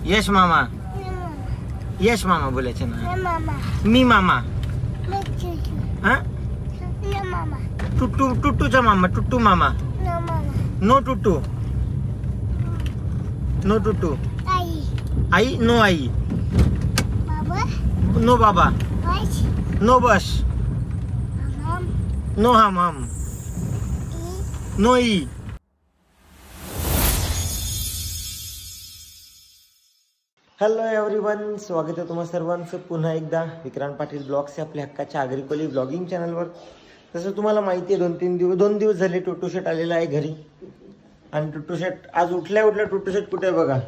यश मामा यश मामा बोलायचं ना. मी मामा. हा टुट्टू टुट्टूचा मामा. टुट्टू मामा. नो टुट्टू. नो टुट्टू. आई नो आई. नो बाबा. No bus. नो हम नो ई. हॅलो एव्हरीवन, स्वागत आहे तुम्हा सर्वांचं पुन्हा एकदा विक्रांत पाटील ब्लॉग्स या आपल्या हक्काच्या आगरीकोली ब्लॉगिंग चॅनलवर. तसं तुम्हाला माहिती आहे दोन दिवस झाले टुट्टू शेट आलेला आहे घरी. आणि टुट्टू शेट आज उठल्या टुट्टू शेट कुठे आहे बघा.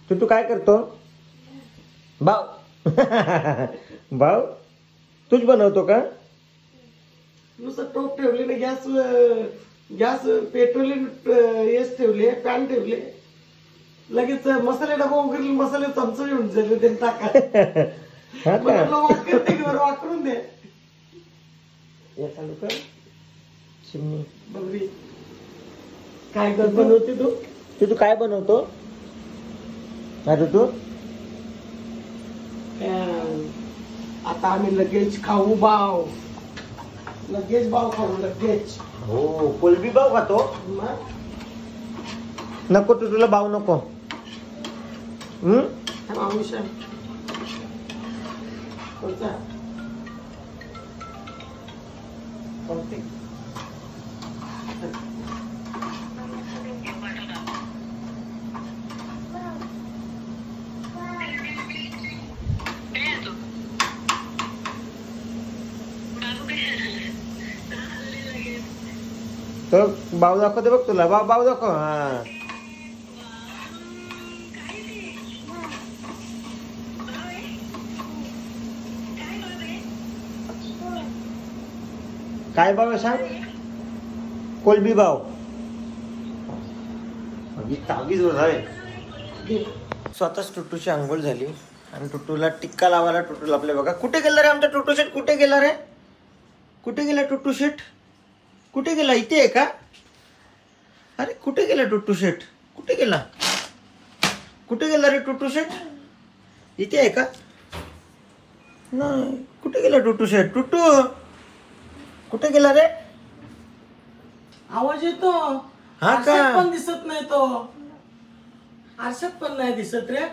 टुट्टू काय करतो? भाव भाव तूच बनवतो का? नुसतं टोप ठेवले ना, गॅस पेट्रोलियम हेच ठेवले, पॅन ठेवले, लगेच मसाले डबा उघडले, मसाले चमचे घेऊन झाले ते टाका. वाकरून दे चालू कर चिमणी. बघरी काय कर बनवते तू काय बनवतो? अरे तू आता आम्ही लगेच खाऊ बाव. लगेच बाव खाऊ लगेच. हो कोलबी बाव खातो. नको तुला भाव नको. तो भाव दाखवते बघ तुला. भाव दाखव. हा काय भाव आहे सांग? कोलबी भाव. स्वतःच टुट्टूची आंघोळ झाली आणि टुट्टूला टिक्का लावायला टुट्टूला आपल्या बघा. कुठे गेला रे आमचा टुट्टू शेट? कुठे गेला रे? कुठे गेला टुट्टू शेट? कुठे गेला? इथे आहे का? अरे कुठे गेला टुट्टू शेट? कुठे गेला? कुठे गेला रे टुट्टू शेट? इथे आहे का? नाही. कुठे गेला टुट्टू शेट? टुट्टू कुठे गेला रे? आवाज येतो. हा का? पण दिसत नाही तो. आरशात पण नाही दिसत रे.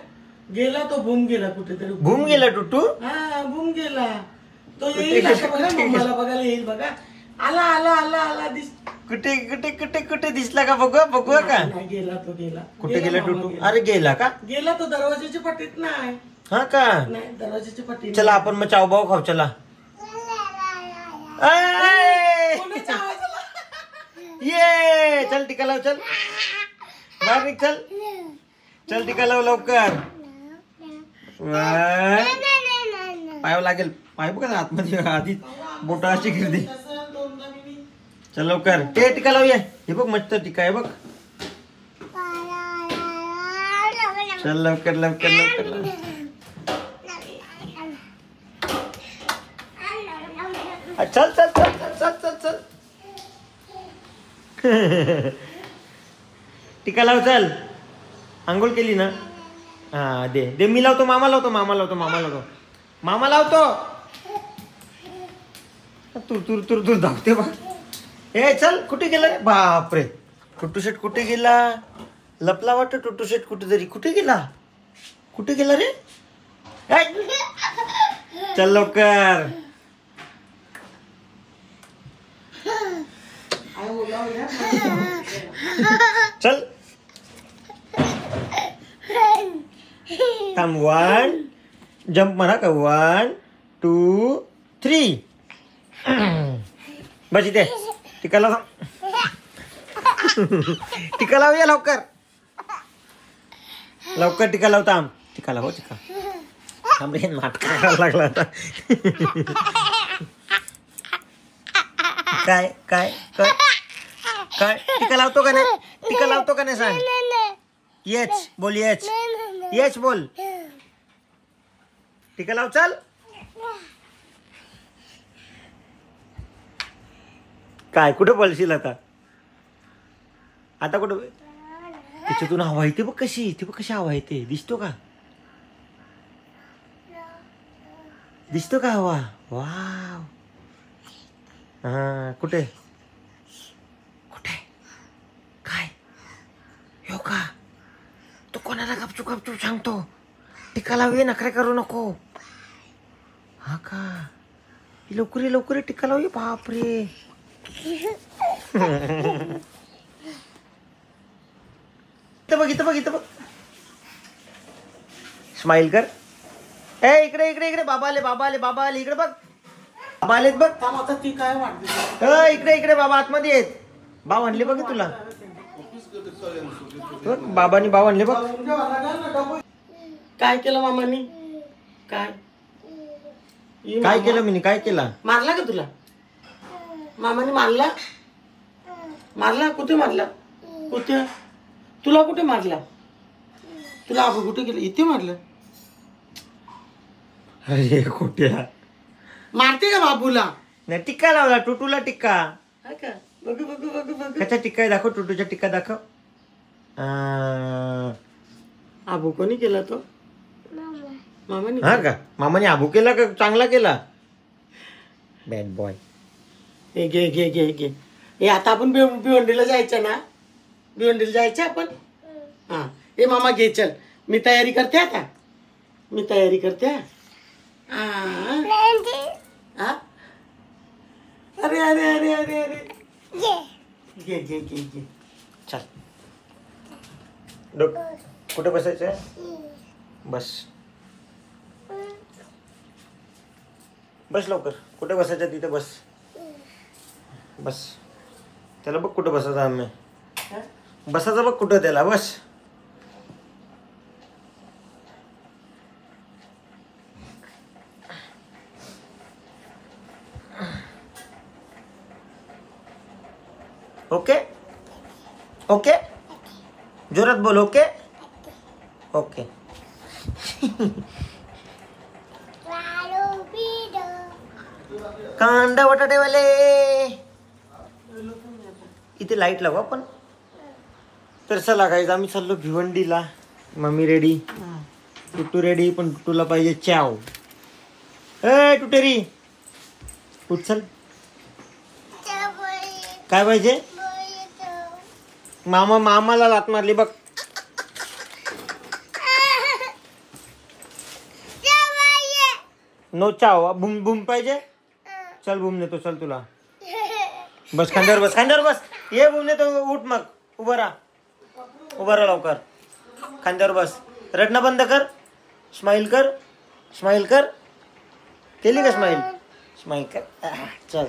गेला तो. भूम गेला कुठेतरी. भूम गेला टुट्टू? हा भूम गेला तो. येईल मला बघायला येईल बघा. आला आला आला आला दिस. कुठे कुठे कुठे कुठे दिसला का? बघूया का? गेला तो. गेला. कुठे गेला टुट्टू? अरे गेला का? गेला तो. दरवाजाच्या पट्टीत नाही. हा का? नाही दरवाजाच्या पट्टीत. चला आपण मग चावभाव खाऊ. चला ये चल टिका लाव. चल बाहेर निघ. चल चल टिका लाव लवकर. पायावर लागेल. पाय बघा आतमध्ये आधी बोटा अशी गिरदी. चल लवकर. ते टिका लावूया. हे बघ मस्त टिका आहे बघ. चल लवकर लवकर लवकर. चल चल चल चल चल चल. टिका लाव. चल आंघोळ केली ना? हा दे दे. मी लावतो. मामा लावतो. मामा लावतो. तूर तूर तूर तूर धावते बघ. ए चल. कुठे गेला रे? बापरे टुट्टू शेट कुठे गेला? लपला वाटतं टुट्टू शेट कुठेतरी. कुठे गेला रे? चल लवकर. चल थांब. 1 जंप म्हणा का. 1 2 3 बस इथे. टिका लाव. टिका लावूया लवकर लवकर. टिका लाव. थांब. टिका लाव. टिका थांब रे. नाटक करायला लागला आता. काय काय काय काय? टिका लावतो का नाही? टिका लावतो का नाही सांग. येच बोल. येच बोल. टिका लाव. चल काय कुठे पळशील आता? आता कुठे? त्याच्यातून हवा येते बघ कशी, ती बघ कशी हवा येते, दिसतो का? दिसतो का हवा? वाव. हा कुठे कुठे काय हो का? तू कोणाला गपचूप गपचूप सांगतो? टिका लावूया, नखरे करू नको. हा का? लवकर ये, लवकर ये, टिका लावूया. बापरे. इथं बघ, इथं बघ, इथं बघ. स्माइल कर. ए इकडे इकडे इकडे, बाबा आले, बाबा आले, बाबा आले, इकडे बघ. बाबा आलेत बघ. आता ती काय वाटते? इकडे इकडे, बाबा आतमध्ये आहेत. बाव आणले बघ तुला. बाबांनी बाव आणले बघ. काय केलं मामानी? काय काय केलं मी? काय केला? मारला का तुला? मामाने मारला? मारला? कुठे मारला? कुठे? तुला कुठे मारला? तुला आपण कुठे गेलं? इथे मारलं? अरे खोट्या. मारते का बाबूला? नाही, टिक्का लावला, टुटूला टिक्का. हा का? बघू बघू बघू बघू. कसा टिक्का आहे दाखव, टुटूचा टिक्का दाखव. आबू कोणी केला तो? मामाने. हा का? मामाने आबू केला का चांगला केला? Bad boy. हे घे घे घे घे. हे आता आपण भिवंडीला जायचं ना? भिवंडीला जायचं आपण? हा. हे मामा घे, चल. मी तयारी करते आता. मी तयारी करते. हा. अरे अरे अरे अरे अरे. घे घे घे घे. चल. कुठे बसायचंय? बस. बस लवकर. कुठे बसायचं तिथे बस. बस. त्याला बघ कुठं बसायचं आम्ही. बसायचं बघ कुठं त्याला. बस. ओके ओके, जोरात बोल. Okay okay. कांदा बटाटेवाले. इथे लाईट लावू आपण. तर चला गाईज, आम्ही चाललो भिवंडीला. मम्मी रेडी, टुटू रेडी, पण टुटूला पाहिजे चाव. ए टुटेरी उठ, चल. काय पाहिजे? मामाला लात मारली बघ. नो चाव. बुम बुम पाहिजे. चल बुम नेतो, चल तुला. बस खांद्यावर बस, खांद्यावर बस. ये बुम नेतो. उठ मग, उभं राहा, उभं राहा लवकर. खांद्यावर बस. रडणं बंद कर. स्माइल कर, स्माइल कर. केली का स्माइल? स्माइल कर. चल.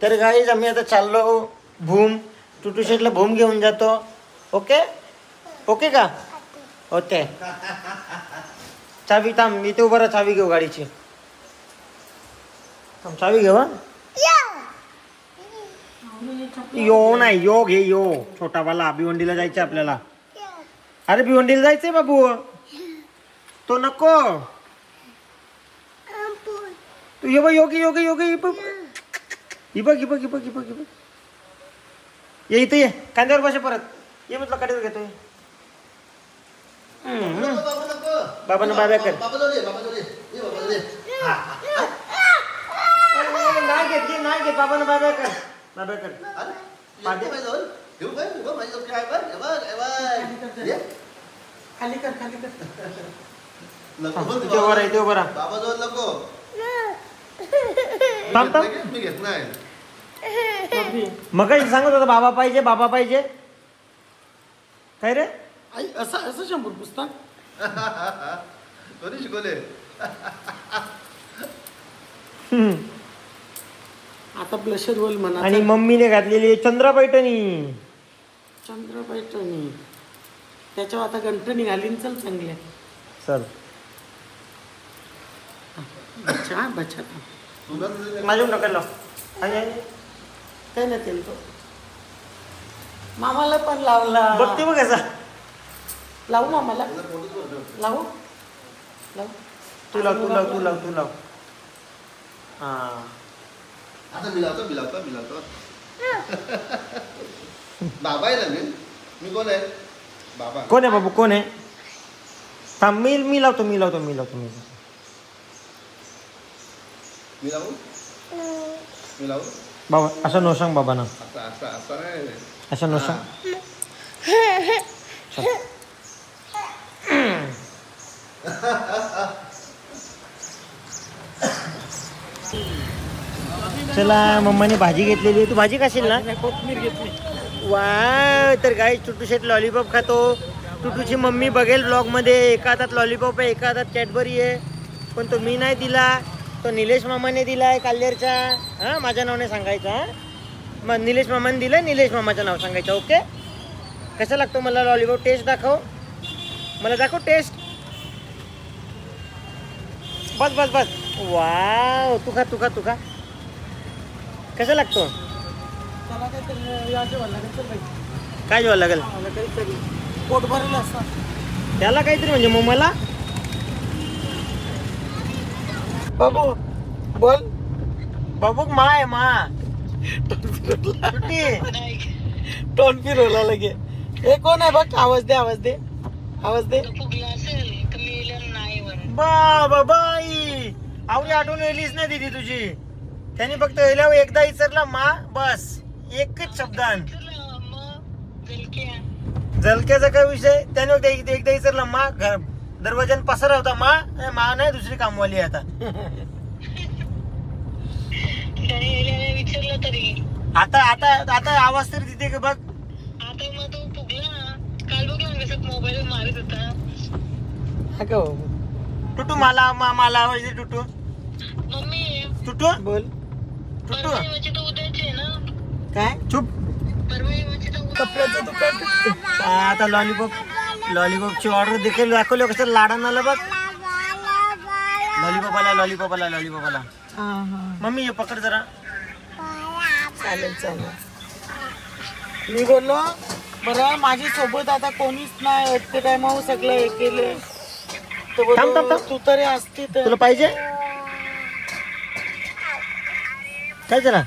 तर गाईज आम्ही आता चाललो भूम. टुटू शेटला भूम घेऊन जातो. ओके ओके का? ओके. चावी थांब, इथे उभं राहा. चावी घेऊ गाडीची. चावी घेऊ. यो नाही, यो घे, यो छोटावाला. भिवंडीला जायचं आपल्याला. अरे भिवंडीला जायचंय बाबू. तो नको. तू ये बघ, योगी योगी योगी. बघ ही बघ, ही बघ, ही बघ, ही बघ, ही बघ. ये इथे ये. कांद्यावर बसे परत. ये म्हटलं काढीवर घेतोय. बाबांना बाबा कर. नाही घेत, नाही घेत. बाबांना बाबा कर, बाबा कर. खाली कर, खाली कर. इथे उभा राहा, इथे उभा राहा. थांब थांब. मी घेत नाही. मग काही सांगत होता बाबा पाहिजे, बाबा पाहिजे. काय रे? आई असं असं शंभर पुस्तक कोणी शिकवले? आता ब्लशर होईल म्हणा. आणि मम्मीने घातलेली चंद्र पैठणी. चंद्र पैठणी. त्याच्यावर आता गंठणी घालीन. चल चांगल्या. चल. बच्चा बच्चा. माझ्या ढकललो. काय नाही तो मामाला पण लावला. बघते बघ कसा. लावू मामाला. लावू लावू. तू लाव, तू लाव, तू लाव, तू लाव. हा. आता मिलावतो. बाबा आहे ना मी कोण आहे? बाबा कोण आहे बाबू, कोण आहे? थांब, मी लावतो. मी लावू बाबा असं नो सांग बाबा ना, असं असं असं नाही. असं नो सांग. चला, मम्माने भाजी घेतलेली आहे. तू भाजी खाशील ना? कोथमीर घेतली. वा, तर गाईस टुटू शेट लॉलीपॉप खातो. टुटूची मम्मी बघेल ब्लॉग मध्ये. एका हातात लॉलीपॉप आहे, एका हातात कॅडबरी आहे, पण तो मी नाही दिला, तो निलेश मामाने दिलाय काल्लेरचा. हा, माझ्या नावाने सांगायचं. हा, मग निलेश मामाने दिलं, निलेश मामाचं नाव सांगायचं. ओके. कसा लागतो मला लॉलीपॉप? टेस्ट दाखव, मला दाखव टेस्ट. बस बस बस. वाव, तू खा. कसा लागतो? त्याला काहीतरी जेवायला लागेल. चल बाई, काय जेवायला लागेल? काहीतरी पोट भरलं असतं त्याला काहीतरी म्हणजे मम्माला. बाबू बोल. बाबू मा आहे मा. तोंड फिरवला लगे. हे कोण आहे बघ? आवाज दे. बाबा बाई, आवडी आठवण येलीच नाही दिदी तुझी. त्यांनी फक्त एकदा विचारला मा, बस एकच शब्दान. झलक्याचा काय विषय? त्याने एकदा विचारला मा, दरवाजान पसारा होता मा नाही, दुसरी कामवाली आता. विचारलं तरी आता आवाज तरी तिथे का बघ. आता मग तो फुगला. काल बघ ना कसं मोबाईल मारत होता. टुटू मला आवाज दे. टुटू मम्मी टुटू बोल. टुटू परवाची तर उद्याची आहे ना. काय? चुप. परवाची तर कपड्याचं दुकान. आता लॉलीपॉपची ऑर्डर देखील दाखवलं. कसं लाडान आलं बघ. लॉलीपॉप आला. मम्मी हे पकड जरा. चालेल. मी बोललो बरं, माझी सोबत आता कोणीच नाही. ते काय मग सगळं हे केले. थांब. तू तरी असती तर. तुला पाहिजे काय? जरा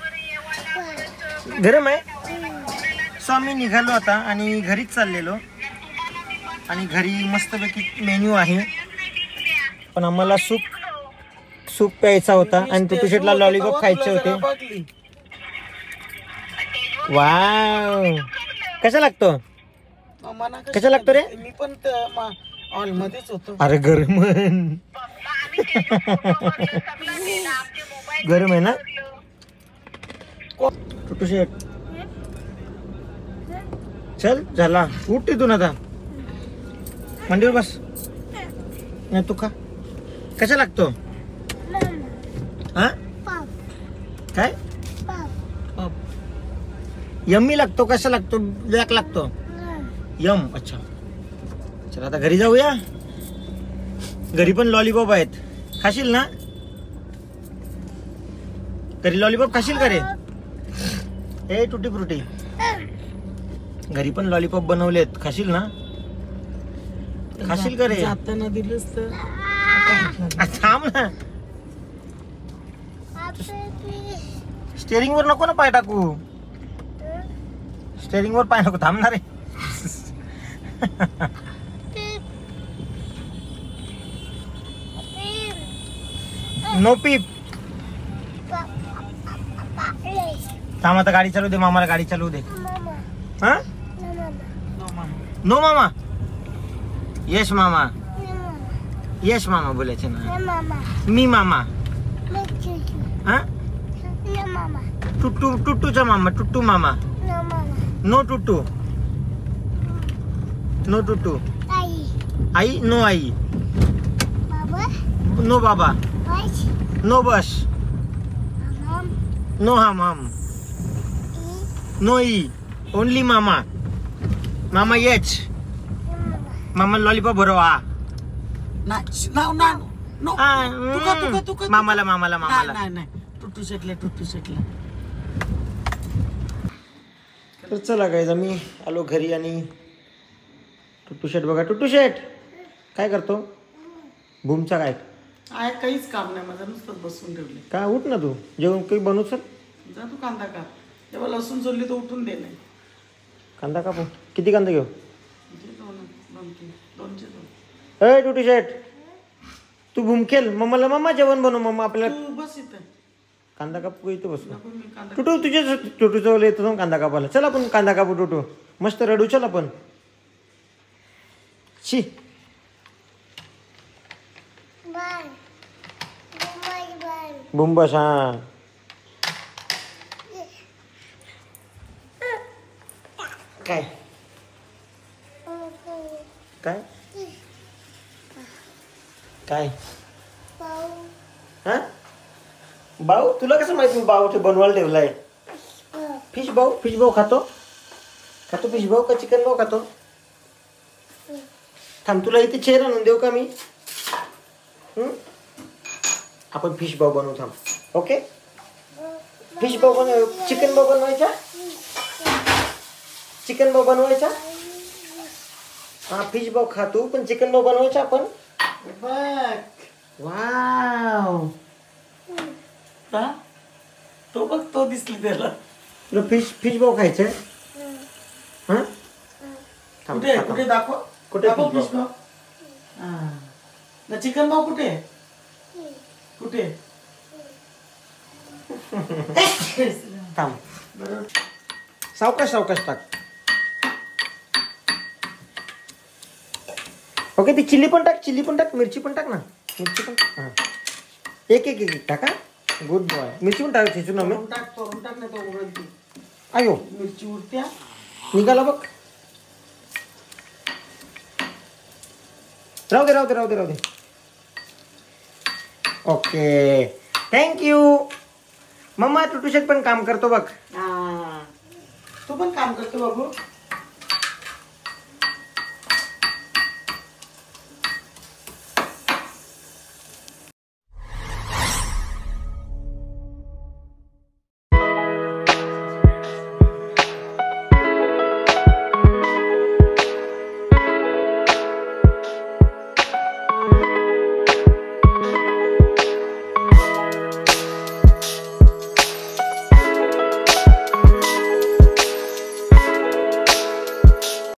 गरम आहे. सो आम्ही निघालो आता आणि घरीच चाललेलो. आणि घरी मस्तपैकी मेन्यू आहे, पण आम्हाला सूप प्यायचा होता आणि टुटू शेटला लॉलीपॉप खायचे होते. वाव, कसा लागतो? कसा लागतो रे? मी पण हॉल मध्येच होतो. अरे गरम गरम आहे ना टुटू शेट. चल झाला, उठ तिथून आता, मांडीवर बस. नाही तू खा. कसा लागतो? हा काय? यम्मी लागतो. कसा लागतो? ब्लॅक लागतो. यम. अच्छा, चला आता घरी जाऊया. घरी पण लॉलीपॉप आहेत, खाशील ना? घरी लॉलीपॉप खाशील का रे? ए टुटी फ्रुटी, घरी पण लॉलीपॉप बनवलेत, खाशील ना? खाशील का रे? जाताना दिलंस तर थांब ना. स्टेअरिंग वर नको ना पाय टाकू. स्टेअरिंग वर पाय नको. थांबणार रे. नो पीप. थांब आता, गाडी चालू दे. मामाला गाडी चालू दे. हा? नो मामा. यश मामा. यश मामा बोलायचे ना. मी मामा. हा? टुट्टूचा मामा. टुट्टू मामा. नो टुट्टू. नो टुट्टू. आई. नो आई. नो बाबा. No bus. नो हम. नो ई. ओनली मामा. मामा यच. मामा लॉलीपॉप भरवा. मामाला. नाही टुट्टू शेटला. तर चला गाईज, आम्ही आलो घरी आणि टुट्टू शेट बघा. टुट्टू शेट काय करतो? भूमचा काय? काहीच काम नाही माझं, नुसतं बसून ठेवले. का? उठ ना तू, जेवण काही बनवू. सर जा तू कांदा का. जेव्हा लसूण सोडली तर उठून दे. नाही कांदा कापू. किती कांदा घेऊ? दोनचे दोन. अय टुटू शेट तू भूमखेल मम्माला मम्मा जेवण बनव मम्मा आपल्याला तू बस इथं. कांदा कापू इथं बसू नको मी कांदा. टुटू तुझ्या टुटू जवळ येतो जाऊन कांदा कापायला चल आपण कांदा कापू टुटू मस्त रडू चल आपण शी बुंबस हा काय काय काय हा भाऊ तुला कसं माहिती भाऊ ते बनवायला ठेवलाय फिश भाऊ खातो फिश भाऊ का चिकन भाऊ खातो थांब तुला इथे चेहरा आणून देऊ का मी आपण फिश भाऊ बनवू थांब ओके फिश भाऊ बनव चिकन भाऊ बनवायचा हा फिश भाऊ खातो पण चिकन भाऊ बनवायचा आपण बघ. वाव हा? तो बघ तो दिसली त्याला. तुला फिश भाऊ खायचंय हा थांब, कुठे थांब. कुठे दाखव. कुठे दाखव fish fish भाव. हा. ना चिकन भाव कुठे कुठे थांब बरोबर. सावकाश टाक ओके ती चिल्ली पण टाक मिरची पण टाक ना मिरची पण टाक. हा एक टाका गुड बॉय मिरची पण टाक शिजू ना मी करून टाक नाही तो उघडती अयो मिरची उडत्या. निघाला बघ राहू दे ओके थँक्यू मम्मा टुटू शेट पण काम करतो बघ हा. तू पण काम करतो बाबू.